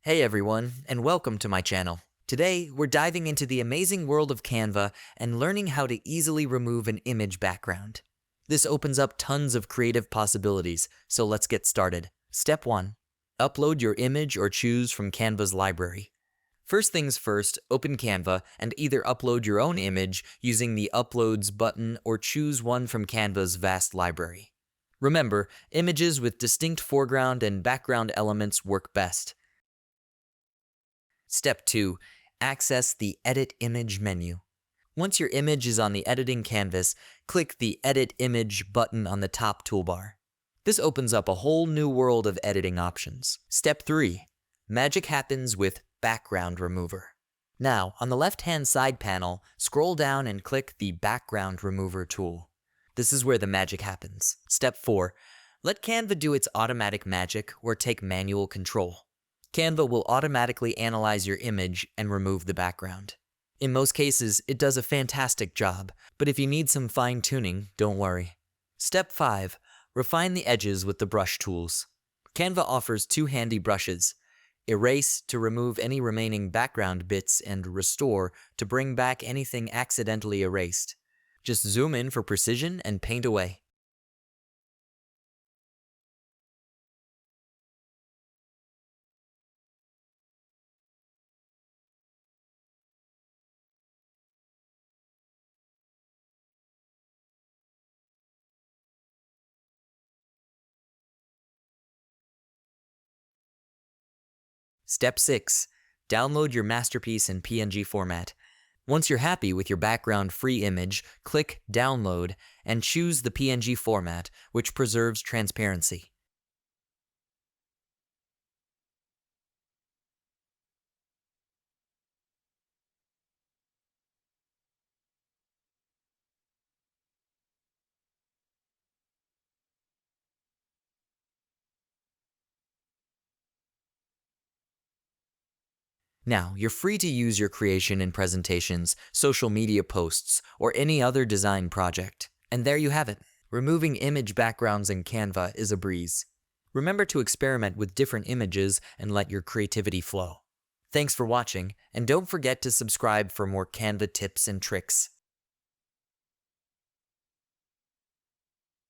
Hey everyone, and welcome to my channel. Today, we're diving into the amazing world of Canva and learning how to easily remove an image background. This opens up tons of creative possibilities, so let's get started. Step 1. Upload your image or choose from Canva's library. First things first, open Canva and either upload your own image using the Uploads button or choose one from Canva's vast library. Remember, images with distinct foreground and background elements work best. Step 2. Access the Edit Image menu. Once your image is on the editing canvas, click the Edit Image button on the top toolbar. This opens up a whole new world of editing options. Step 3. Magic happens with Background Remover. Now, on the left-hand side panel, scroll down and click the Background Remover tool. This is where the magic happens. Step 4. Let Canva do its automatic magic or take manual control. Canva will automatically analyze your image and remove the background. In most cases, it does a fantastic job, but if you need some fine-tuning, don't worry. Step 5. Refine the edges with the brush tools. Canva offers two handy brushes: Erase to remove any remaining background bits and Restore to bring back anything accidentally erased. Just zoom in for precision and paint away. Step 6. Download your masterpiece in PNG format. Once you're happy with your background-free image, click Download and choose the PNG format, which preserves transparency. Now, you're free to use your creation in presentations, social media posts, or any other design project. And there you have it. Removing image backgrounds in Canva is a breeze. Remember to experiment with different images and let your creativity flow. Thanks for watching, and don't forget to subscribe for more Canva tips and tricks.